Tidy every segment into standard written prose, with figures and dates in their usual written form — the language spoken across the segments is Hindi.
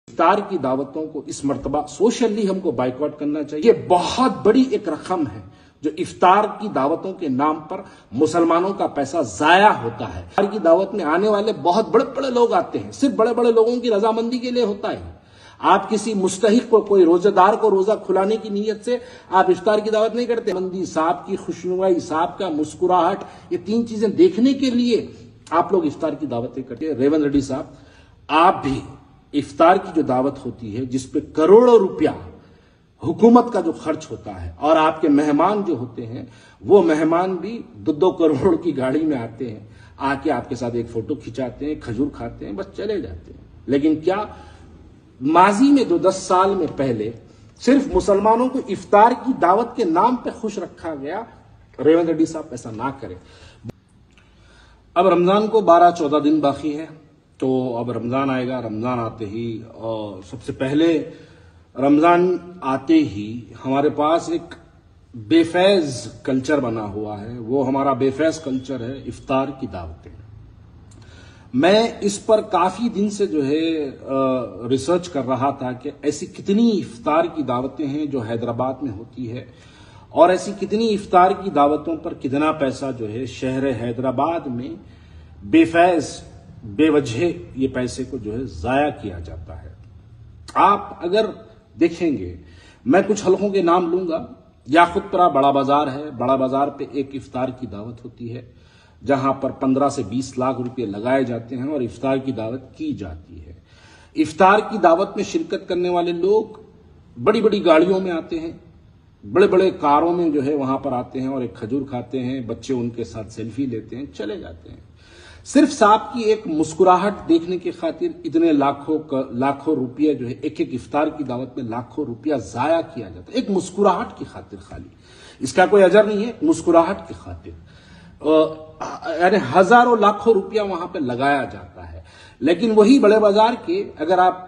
इफ्तार की दावतों को इस मर्तबा सोशली हमको बाइकआउट करना चाहिए। ये बहुत बड़ी एक रकम है जो इफ्तार की दावतों के नाम पर मुसलमानों का पैसा जाया होता है। इफ्तार की दावत में आने वाले बहुत बड़े बड़े लोग आते हैं, सिर्फ बड़े बड़े लोगों की रजामंदी के लिए होता है। आप किसी मुस्तहिक को, कोई रोजेदार को रोजा खुलाने की नीयत से आप इफ्तार की दावत नहीं करते। मंदी, साहब की खुशनुमाई, साहब का मुस्कुराहट, ये तीन चीजें देखने के लिए आप लोग इफ्तार की दावतें करते हैं। रेवंत रेड्डी साहब, आप भी इफ्तार की जो दावत होती है जिसपे करोड़ों रुपया हुकूमत का जो खर्च होता है और आपके मेहमान जो होते हैं वो मेहमान भी 2-2 करोड़ की गाड़ी में आते हैं, आके आपके साथ एक फोटो खिंचाते हैं, खजूर खाते हैं, बस चले जाते हैं। लेकिन क्या माजी में 10 साल में पहले सिर्फ मुसलमानों को इफ्तार की दावत के नाम पे खुश रखा गया? रेवंत रेड्डी साहब ऐसा ना करें। अब रमजान को 12-14 दिन बाकी है, तो अब रमजान आएगा। रमजान आते ही और सबसे पहले रमजान आते ही हमारे पास एक बेफैज कल्चर बना हुआ है। वो हमारा बेफैज कल्चर है इफ्तार की दावतें। मैं इस पर काफी दिन से जो है रिसर्च कर रहा था कि ऐसी कितनी इफ्तार की दावतें हैं जो हैदराबाद में होती है और ऐसी कितनी इफ्तार की दावतों पर कितना पैसा जो है शहर हैदराबाद में बेफैज बेवजह ये पैसे को जो है जाया किया जाता है। आप अगर देखेंगे, मैं कुछ हलकों के नाम लूंगा। याकुतपुरा बड़ा बाजार है, बड़ा बाजार पे एक इफ्तार की दावत होती है जहां पर 15 से 20 लाख रुपए लगाए जाते हैं और इफ्तार की दावत की जाती है। इफ्तार की दावत में शिरकत करने वाले लोग बड़ी बड़ी गाड़ियों में आते हैं, बड़े बड़े कारों में जो है वहां पर आते हैं और एक खजूर खाते हैं, बच्चे उनके साथ सेल्फी लेते हैं, चले जाते हैं। सिर्फ साहब की एक मुस्कुराहट देखने की खातिर इतने लाखों रुपये जो है एक इफ्तार की दावत में लाखों रुपया जाया किया जाता है, एक मुस्कुराहट की खातिर। खाली इसका कोई अजर नहीं है, मुस्कुराहट की खातिर यानी हजारों लाखों रुपया वहां पे लगाया जाता है। लेकिन वही बड़े बाजार के अगर आप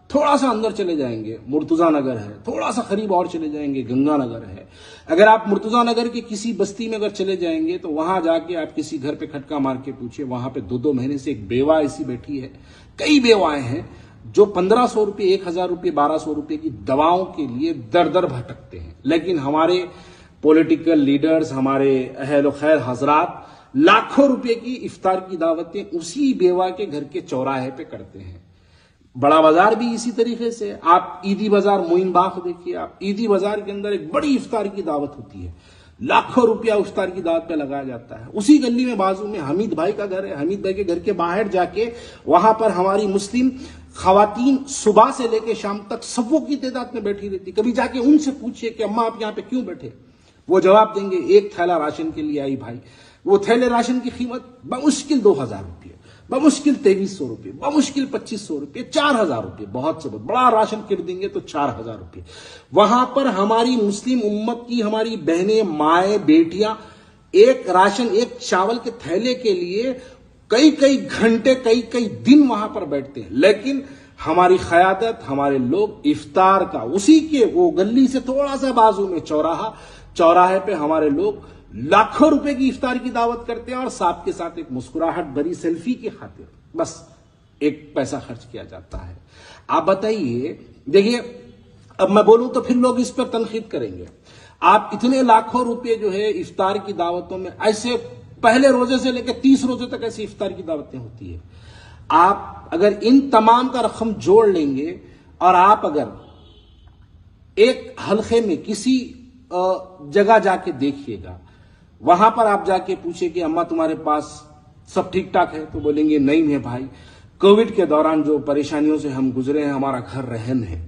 थोड़ा सा अंदर चले जाएंगे, मुर्तुजा नगर है, थोड़ा सा करीब और चले जाएंगे, गंगा नगर है। अगर आप मुर्तुजा नगर के किसी बस्ती में अगर चले जाएंगे तो वहां जाके आप किसी घर पे खटका मार के पूछिए, वहां पे 2-2 महीने से एक बेवा ऐसी बैठी है, कई बेवाएं हैं जो 1500 रुपये, 1000 रुपये, 1200 रुपये की दवाओं के लिए दर दर भटकते हैं। लेकिन हमारे पॉलिटिकल लीडर्स, हमारे अहल खैर हजरात लाखों रुपए की इफ्तार की दावतें उसी बेवा के घर के चौराहे पे करते हैं। बड़ा बाजार भी इसी तरीके से। आप ईदी बाजार मोइन बाग देखिए, आप ईदी बाजार के अंदर एक बड़ी इफ्तार की दावत होती है, लाखों रुपया इफ्तार की दावत पे लगाया जाता है। उसी गली में बाजू में हमीद भाई का घर है, हमीद भाई के घर के बाहर जाके वहां पर हमारी मुस्लिम खवातीन सुबह से लेकर शाम तक सबों की तादाद में बैठी रहती। कभी जाके उनसे पूछिए कि अम्मा आप यहां पे क्यों बैठे, वो जवाब देंगे एक थैला राशन के लिए आई भाई। वो थैले राशन की कीमत बमुश्किल 2000 रुपये, बमुश्किल 2300 रुपये, बमुश्किल 2500 रुपये, 4000 रुपये, बहुत से बहुत बड़ा राशन किट देंगे तो 4000 रुपये। वहां पर हमारी मुस्लिम उम्मत की हमारी बहनें, माए, बेटियां एक राशन, एक चावल के थैले के लिए कई कई घंटे, कई कई दिन वहां पर बैठते हैं। लेकिन हमारी क़यादत, हमारे लोग इफ्तार का उसी के वो गली से थोड़ा सा बाजू में चौराहे पे हमारे लोग लाखों रुपए की इफ्तार की दावत करते हैं और साहब के साथ एक मुस्कुराहट भरी सेल्फी की खातिर बस एक पैसा खर्च किया जाता है। आप बताइए, देखिए अब मैं बोलूं तो फिर लोग इस पर तनकीद करेंगे। आप इतने लाखों रुपए जो है इफ्तार की दावतों में, ऐसे पहले रोजे से लेकर 30 रोजे तक ऐसी इफ्तार की दावतें होती है। आप अगर इन तमाम का रकम जोड़ लेंगे और आप अगर एक हल्के में किसी जगह जाके देखिएगा, वहां पर आप जाके पूछे कि अम्मा तुम्हारे पास सब ठीक ठाक है, तो बोलेंगे नहीं है भाई, कोविड के दौरान जो परेशानियों से हम गुजरे हैं, हमारा घर रहन है।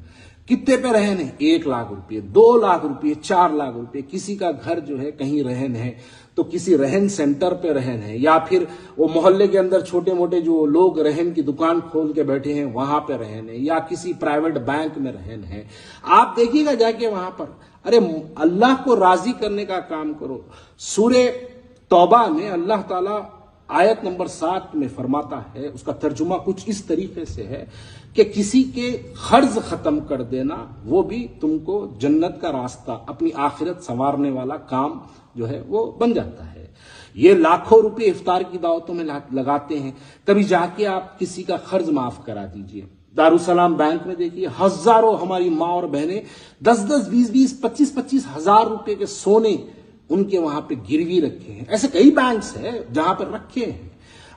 कितने पे रहन है? 1 लाख रुपये, 2 लाख रुपये, 4 लाख रुपये। किसी का घर जो है कहीं रहन है तो किसी रहन सेंटर पे रहन है, या फिर वो मोहल्ले के अंदर छोटे मोटे जो लोग रहन की दुकान खोल के बैठे हैं वहां पे रहन है, या किसी प्राइवेट बैंक में रहन है। आप देखिएगा जाके वहां पर, अरे अल्लाह को राजी करने का काम करो। सूरे तौबा में अल्लाह ताला आयत नंबर 7 में फरमाता है, उसका तर्जुमा कुछ इस तरीके से है कि किसी के कर्ज खत्म कर देना वो भी तुमको जन्नत का रास्ता, अपनी आखिरत संवारने वाला काम जो है वो बन जाता है। ये लाखों रुपए इफ्तार की दावतों में लगाते हैं। कभी जाके आप किसी का कर्ज माफ करा दीजिए, दारुसलाम बैंक में देखिए हजारों हमारी माँ और बहनें 10-10, 20-20, 25-25 हजार रुपए के सोने उनके वहां पे गिरवी रखे हैं। ऐसे कई बैंक्स हैं जहां पर रखे हैं।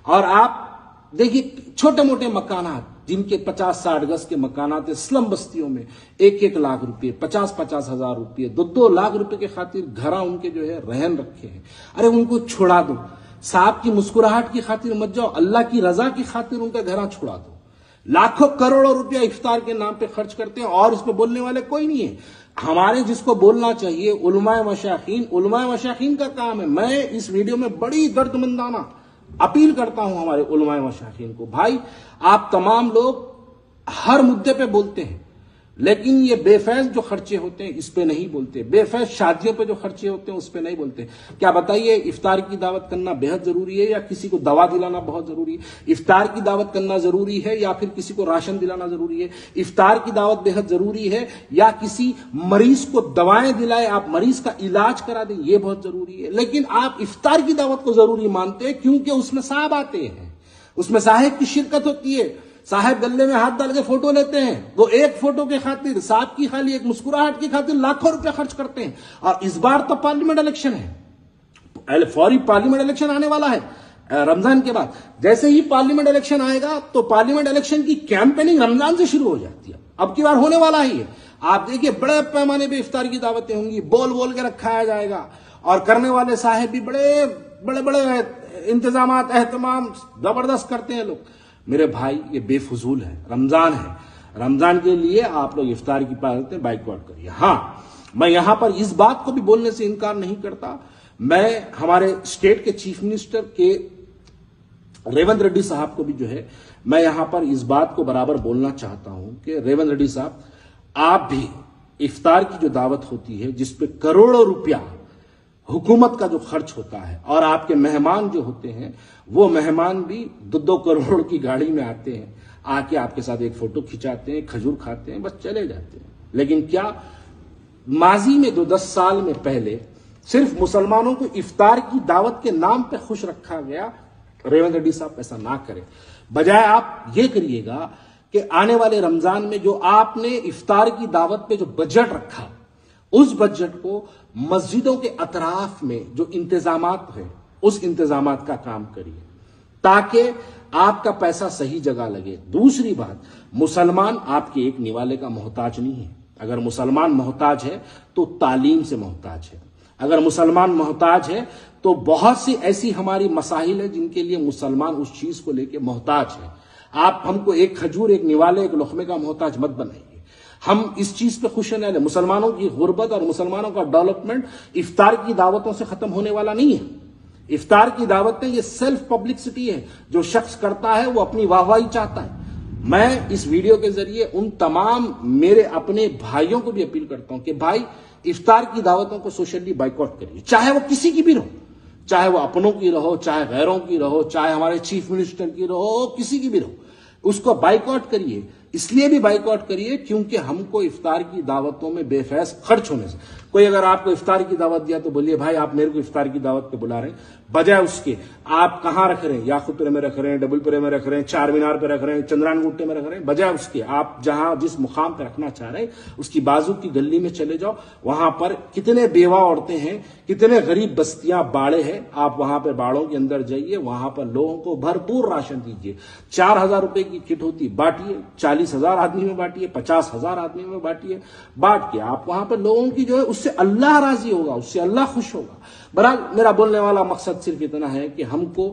और आप देखिए छोटे मोटे मकानात जिनके 50-60 गज के मकानात स्लम बस्तियों में 1-1 लाख रुपए, 50-50 हजार रुपए, 2-2 लाख रुपए के खातिर घरा उनके जो है रहन रखे हैं। अरे उनको छुड़ा दो, साहब की मुस्कुराहट की खातिर मत जाओ, अल्लाह की रजा की खातिर उनका घरा छुड़ा दो। लाखों करोड़ों रुपया इफ्तार के नाम पे खर्च करते हैं और इस पे बोलने वाले कोई नहीं है। हमारे जिसको बोलना चाहिए उलमाए मशाखीन का काम है। मैं इस वीडियो में बड़ी दर्दमंदाना अपील करता हूं हमारे उलमाए मशाखीन को, भाई आप तमाम लोग हर मुद्दे पे बोलते हैं, लेकिन ये बेफैज जो खर्चे होते हैं इस पे नहीं बोलते। बेफैज शादियों पे जो खर्चे होते हैं उस पे नहीं बोलते। क्या बताइए, इफ्तार की दावत करना बेहद जरूरी है या किसी को दवा दिलाना बहुत जरूरी है? इफ्तार की दावत करना जरूरी है या फिर किसी को राशन दिलाना जरूरी है? इफ्तार की दावत बेहद जरूरी है या किसी मरीज को दवाएं दिलाए, आप मरीज का इलाज करा दें, ये बहुत जरूरी है। लेकिन आप इफ्तार की दावत को जरूरी मानते हैं क्योंकि उसमें साहब आते हैं, उसमें साहब की शिरकत होती है। साहब गले में हाथ डाल के फोटो लेते हैं, वो एक फोटो के खातिर, साहब की खाली एक मुस्कुराहट की खातिर लाखों रुपया खर्च करते हैं। और इस बार तो पार्लियामेंट इलेक्शन है, फौरी पार्लियामेंट इलेक्शन आने वाला है रमजान के बाद। जैसे ही पार्लियामेंट इलेक्शन आएगा तो पार्लियामेंट इलेक्शन की कैंपेनिंग रमजान से शुरू हो जाती है। अब की बार होने वाला ही है। आप देखिए बड़े पैमाने पे इफ्तार की दावतें होंगी, बोल बोल के रखाया जाएगा और करने वाले साहब भी बड़े बड़े बड़े इंतजाम एहतमाम जबरदस्त करते हैं लोग। मेरे भाई ये बेफजूल है, रमजान है, रमजान के लिए आप लोग इफ्तार की पार्टी बाइकआउट करिए। हां, मैं यहां पर इस बात को भी बोलने से इनकार नहीं करता, मैं हमारे स्टेट के चीफ मिनिस्टर के रेवंत रेड्डी साहब को भी जो है मैं यहां पर इस बात को बराबर बोलना चाहता हूं कि रेवंत रेड्डी साहब, आप भी इफ्तार की जो दावत होती है जिसपे करोड़ों रुपया हुकूमत का जो खर्च होता है और आपके मेहमान जो होते हैं वो मेहमान भी 2-2 करोड़ की गाड़ी में आते हैं, आके आपके साथ एक फोटो खिंचाते हैं, खजूर खाते हैं, बस चले जाते हैं। लेकिन क्या माजी में 2-10 साल में पहले सिर्फ मुसलमानों को इफ्तार की दावत के नाम पे खुश रखा गया? रेवंत रेड्डी साहब ऐसा ना करें, बजाय आप ये करिएगा कि आने वाले रमजान में जो आपने इफ्तार की दावत पे जो बजट रखा, उस बजट को मस्जिदों के अतराफ में जो इंतजामात है उस इंतजामात का काम करिए ताकि आपका पैसा सही जगह लगे। दूसरी बात, मुसलमान आपके एक निवाले का मोहताज नहीं है। अगर मुसलमान मोहताज है तो तालीम से मोहताज है। अगर मुसलमान मोहताज है तो बहुत सी ऐसी हमारी मसाइल है जिनके लिए मुसलमान उस चीज को लेकर मोहताज है। आप हमको एक खजूर, एक निवाले, एक लुकमे का मोहताज मत बनाइए। हम इस चीज पे खुश रहने वाले। मुसलमानों की गुर्बत और मुसलमानों का डेवलपमेंट इफ्तार की दावतों से खत्म होने वाला नहीं है। इफ्तार की दावतें ये सेल्फ पब्लिसिटी है, जो शख्स करता है वो अपनी वाहवाही चाहता है। मैं इस वीडियो के जरिए उन तमाम मेरे अपने भाइयों को भी अपील करता हूं कि भाई इफ्तार की दावतों को सोशली बाइकआउट करिए, चाहे वो किसी की भी रहो, चाहे वो अपनों की रहो, चाहे गैरों की रहो, चाहे हमारे चीफ मिनिस्टर की रहो, किसी की भी रहो, उसको बाइकआउट करिए। इसलिए भी बाइकआउट करिए क्योंकि हमको इफ्तार की दावतों में बेफैज खर्च होने से, कोई अगर आपको इफ्तार की दावत दिया तो बोलिए भाई आप मेरे को इफ्तार की दावत पे बुला रहे हैं, बजाय उसके आप कहां रख रहे हैं, याकूबपुरे में रख रहे हैं, डबलपुरे में रख रहे हैं, चार मीनार पे रख रहे हैं, चंद्रान गुट्टे में रख रहे हैं, बजाय उसके आप जहां जिस मुकाम पे रखना चाह रहे हैं उसकी बाजू की गली में चले जाओ। वहां पर कितने बेवा औरतें हैं, कितने गरीब बस्तियां, बाड़े हैं, आप वहां पर बाड़ों के अंदर जाइए, वहां पर लोगों को भरपूर राशन दीजिए। 4,000 रुपए की किट होती, बांटिए, 40,000 आदमी में बांटिए, 50,000 आदमी में बांटिए, बांट के आप वहां पर लोगों की जो है उससे अल्लाह राजी होगा, उससे अल्लाह खुश होगा। बहरहाल मेरा बोलने वाला मकसद सिर्फ इतना है कि हमको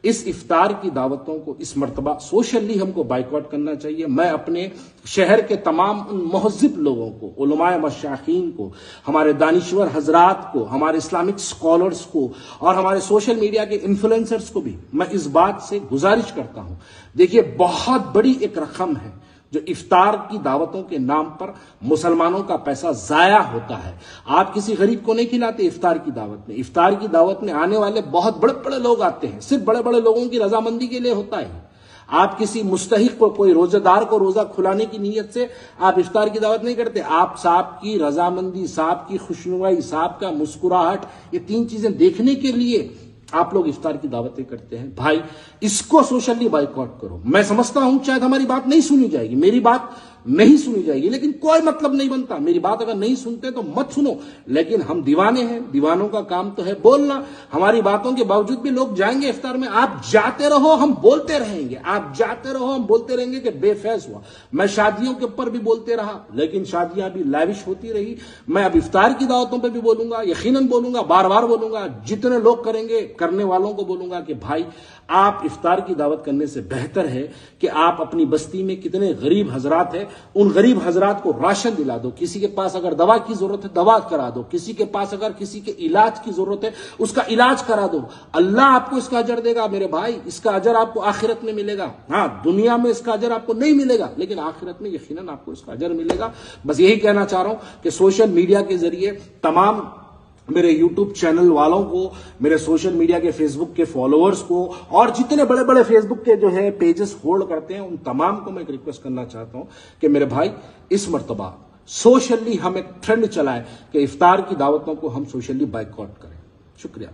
इस इफ्तार की दावतों को इस मर्तबा सोशली हमको बाइकआउट करना चाहिए। मैं अपने शहर के तमाम उन महज़िब लोगों को, उलमाए मशाखीन को, हमारे दानिश्वर हजरात को, हमारे इस्लामिक स्कॉलर्स को और हमारे सोशल मीडिया के इन्फ्लुएंसर्स को भी मैं इस बात से गुजारिश करता हूं, देखिए बहुत बड़ी एक रकम है जो इफ्तार की दावतों के नाम पर मुसलमानों का पैसा जाया होता है। आप किसी गरीब को नहीं खिलाते इफ्तार की दावत में। इफ्तार की दावत में आने वाले बहुत बड़े बड़े लोग आते हैं, सिर्फ बड़े बड़े लोगों की रजामंदी के लिए होता है। आप किसी मुस्तहिक को, कोई रोजेदार को रोजा खुलाने की नीयत से आप इफ्तार की दावत नहीं करते। आप साहब की रजामंदी, साहब की खुशनुमाई, साहब का मुस्कुराहट, ये 3 चीजें देखने के लिए आप लोग इफ्तार की दावतें करते हैं, भाई इसको सोशली बाइकआउट करो। मैं समझता हूं शायद हमारी बात नहीं सुनी जाएगी, मेरी बात नहीं सुनी जाएगी, लेकिन कोई मतलब नहीं बनता। मेरी बात अगर नहीं सुनते तो मत सुनो, लेकिन हम दीवाने हैं, दीवानों का काम तो है बोलना। हमारी बातों के बावजूद भी लोग जाएंगे इफ्तार में। आप जाते रहो, हम बोलते रहेंगे, आप जाते रहो, हम बोलते रहेंगे कि बेफैस हुआ। मैं शादियों के ऊपर भी बोलते रहा, लेकिन शादियां भी लाविश होती रही। मैं अब इफ्तार की दावतों पर भी बोलूंगा, यकीनन बोलूंगा, बार बार बोलूंगा। जितने लोग करेंगे, करने वालों को बोलूंगा कि भाई आप इफ्तार की दावत करने से बेहतर है कि आप अपनी बस्ती में कितने गरीब हजरात हैं, उन गरीब हजरात को राशन दिला दो। किसी के पास अगर दवा की जरूरत है, दवा करा दो। किसी के पास अगर किसी के इलाज की जरूरत है, उसका इलाज करा दो। अल्लाह आपको इसका अजर देगा मेरे भाई, इसका अजर आपको आखिरत में मिलेगा। हाँ, दुनिया में इसका अजर आपको नहीं मिलेगा, लेकिन आखिरत में यकीनन आपको इसका अजर मिलेगा। बस यही कहना चाह रहा हूं कि सोशल मीडिया के जरिए तमाम मेरे YouTube चैनल वालों को, मेरे सोशल मीडिया के फेसबुक के फॉलोअर्स को, और जितने बड़े बड़े फेसबुक के जो है पेजेस होल्ड करते हैं, उन तमाम को मैं एक रिक्वेस्ट करना चाहता हूं कि मेरे भाई इस मर्तबा सोशली हम एक ट्रेंड चलाएं कि इफ्तार की दावतों को हम सोशली बाइकआउट करें। शुक्रिया।